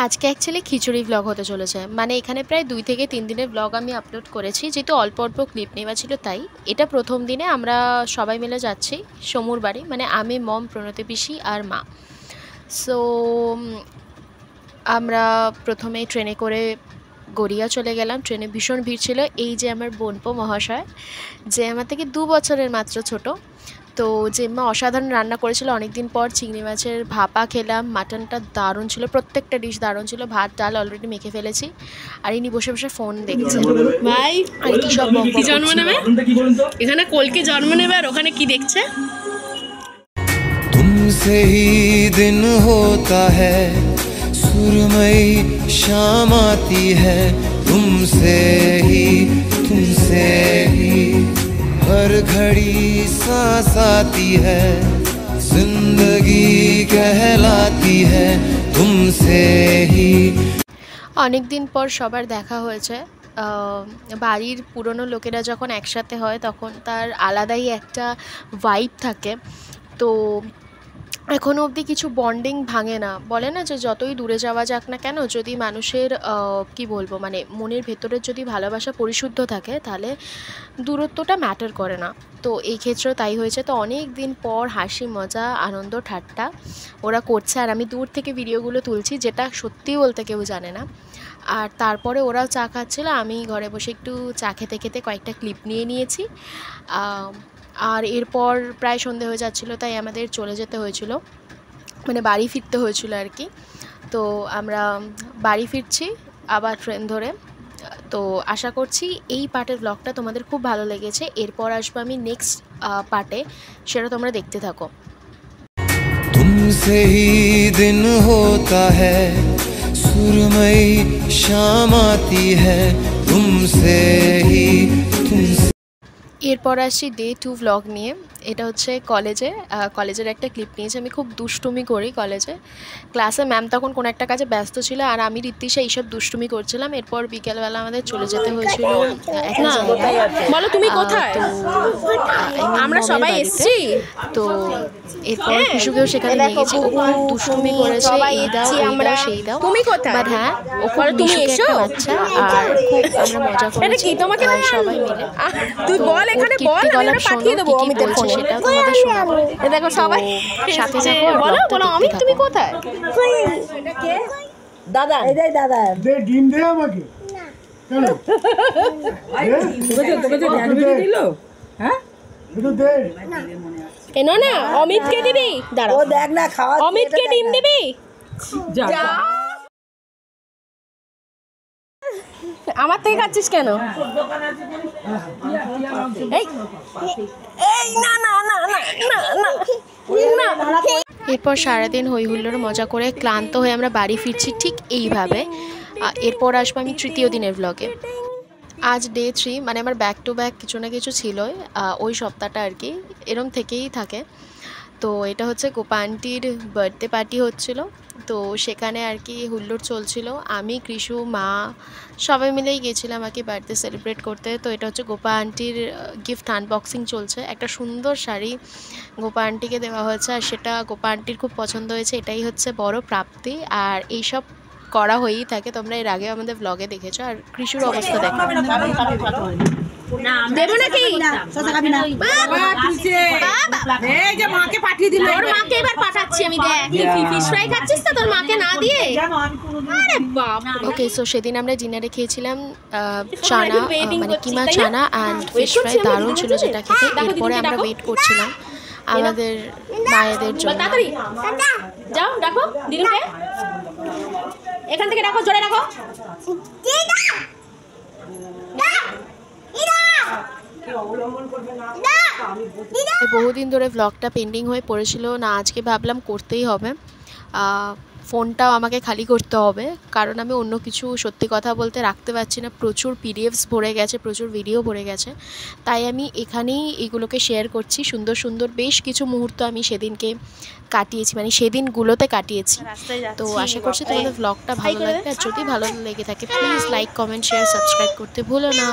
আজকে অ্যাকচুয়ালি খিচুড়ি ব্লগ হতে চলেছে, মানে এখানে প্রায় 2 থেকে 3 দিনের ব্লগ আমি আপলোড করেছি, যেহেতু অল্প অল্প ক্লিপ নেওয়া ছিল তাই। এটা প্রথম দিনে আমরা সবাই মিলে যাচ্ছি সমুর বাড়ি, মানে আমি, মম, প্রণতি পিসি আর মা। সো আমরা প্রথমে ট্রেনে করে গড়িয়া চলে গেলাম। ট্রেনে ভীষণ ভিড় ছিল। এই যে আমার বোনপো মহাশয়, যে আমার থেকে 2 বছরের মাত্র ছোট। তো জেম্মা অসাধারণ রান্না করেছিল। অনেক দিন পর চিংড়ি মাছের ভাপা খেলাম। মাটনটা দারুণ ছিল, প্রত্যেকটা ডিশ দারুণ ছিল। ভাত ডাল অলরেডি মেখে ফেলেছি, আর ইনি বসে বসে ফোন দেখছে। ভাই আর কি সব কি জন্ম নেবে, এখানে কলকে জন্ম নেবে, আর ওখানে কি দেখছে? तुमसे ही दिन होता है, सुरमई शाम आती है, तुमसे ही हर घड़ी सांस आती है, जिंदगी कहलाती है तुमसे ही। অনেক দিন পর সবার দেখা হয়েছে। বাড়ির পুরনো লোকেরা যখন একসাথে হয় তখন তার আলাদাই একটা ভাইব থাকে। তো এখনও অবধি কিছু বন্ডিং ভাঙে না। বলে না যে যতই দূরে যাওয়া যাক না কেন, যদি মানুষের কি বলবো, মানে মনের ভেতরের যদি ভালোবাসা পরিশুদ্ধ থাকে তাহলে দূরত্বটা ম্যাটার করে না। তো এই ক্ষেত্রেও তাই হয়েছে। তো অনেক দিন পর হাসি মজা আনন্দ ঠাট্টা ওরা করছে, আর আমি দূর থেকে ভিডিওগুলো তুলছি, যেটা সত্যি বলতে কেউ জানে না। আর তারপরে ওরাও চা খাচ্ছিল, আমি ঘরে বসে একটু চা খেতে খেতে কয়েকটা ক্লিপ নিয়ে নিয়েছি। আর এরপর প্রায় সন্ধে হয়ে যাচ্ছিলো, তাই আমাদের চলে যেতে হয়েছিল, মানে বাড়ি ফিরতে হয়েছিল আর কি। তো আমরা বাড়ি ফিরছি আবার ট্রেন ধরে। তো আশা করছি এই পার্টের ব্লগটা তোমাদের খুব ভালো লেগেছে। এরপর আসবো আমি নেক্সট পার্টে, সেটা তোমরা দেখতে থাকো। तुमसे ही दिन होता है, सुरमई शाम आती है, तुमसे ही এরপর আসছি ডে 2 ব্লগ নিয়ে। এটা হচ্ছে কলেজের একটা ক্লিপ নিয়েছি। আমি খুব দুষ্টুমি করি কলেজে। ক্লাসে ম্যাম তখন কোনো একটা কাজে ব্যস্ত ছিল, আর আমি ঋত্বিষা এইসব দুষ্টুমি করছিলাম। এরপর বিকেলবেলা আমাদের চলে যেতে হয়েছিল একটা জায়গায়। বলো তুমি কোথায়? আমরা সবাই এসেছি। তো এরপর খুশুকেও সেখানে নিয়ে গেছি। ও খুব দুষ্টুমি করেছে, এই দাও এই দাও সেই দাও। তুমি কোথায়? বাট হ্যাঁ, ও খুব মিশুকে একটা বাচ্চা, আর খুব আমরা মজা করেছি তোমাকে সবাই মিলে। তুই বল, এখানে বল, আমরা পাঠিয়ে দেবো অমিতের ফোনে, সেটাও তোমাদের শোনাবো। দেখো সবাই সাথে থাকো। বলো বলো অমিত তুমি কোথায়? দাদা এটাই দাদা দে ডিম দে আমাকে চলো তোকে যে ধ্যান দিয়ে দিল হ্যাঁ একটু দে এনো না, অমিতকে দিবি? দাঁড়া, ও দেখ না খাওয়া অমিতকে ডিম দিবি? যা আমার থেকে খাচ্ছিস কেন? এই এই না না না না না না। এরপর সারাদিন হই হুল্লোড় মজা করে ক্লান্ত হয়ে আমরা বাড়ি ফিরছি ঠিক এইভাবে। এরপর আসবো আমি তৃতীয় দিনের ব্লগে। আজ ডে 3, মানে আমার ব্যাক টু ব্যাক কিছু না কিছু ছিলই ওই সপ্তাহটা আর কি, এরম থেকেই থাকে। তো এটা হচ্ছে গোপা আন্টির বার্থডে পার্টি হচ্ছিল, তো সেখানে আর কি হুল্লোড় চলছিল। আমি, কৃষু, মা সবাই মিলেই গেছিলাম আর কি বার্থডে সেলিব্রেট করতে। তো এটা হচ্ছে গোপা আন্টির গিফট আনবক্সিং চলছে। একটা সুন্দর শাড়ি গোপা আন্টিকে দেওয়া হয়েছে, আর সেটা গোপা আন্টির খুব পছন্দ হয়েছে। এটাই হচ্ছে বড় প্রাপ্তি, আর এইসব করা হয়েই থাকে। তোমরা এর আগে আমাদের ব্লগে দেখেছো। আর কৃষুর অবস্থা দেখো, দেবো নাকি? এই যে মাকে পাঠিয়ে দিল, তোর মাকে এবার পাঠাচ্ছি আমি। দেখ ফিশ ফ্রাই খাচ্ছিস তো তোর মাকে না দিয়ে? আরে বাপ। ওকে, সো সেদিন আমরা ডিনারে খেয়েছিলাম চানা, মানে কিমা চানা অ্যান্ড ফিশ ফ্রাই, দারুণ ছিল যেটা খেতে। এরপরে আমরা ওয়েট করছিলাম আমাদের মায়েদের জন্য। তাড়াতাড়ি যাও, ডাকো দিদুকে, এখান থেকে ডাকো, জোরে ডাকো। বহুদিন ধরে ব্লগটা পেন্ডিং হয়ে পড়েছিল না, আজকে ভাবলাম করতেই হবে। ফোনটাও আমাকে খালি করতে হবে, কারণ আমি অন্য কিছু সত্যি কথা বলতে রাখতে পারছি না। প্রচুর পিডিএফস ভরে গেছে, প্রচুর ভিডিও ভরে গেছে, তাই আমি এখানেই এগুলোকে শেয়ার করছি। সুন্দর সুন্দর বেশ কিছু মুহূর্ত আমি সেদিনকে কাটিয়েছি, মানে সেদিনগুলোতে কাটিয়েছি। তো আশা করছি তোমাদের ব্লগটা ভালো লাগবে, আর যদি ভালো লেগে থাকে please like comment share subscribe করতে ভুলো না।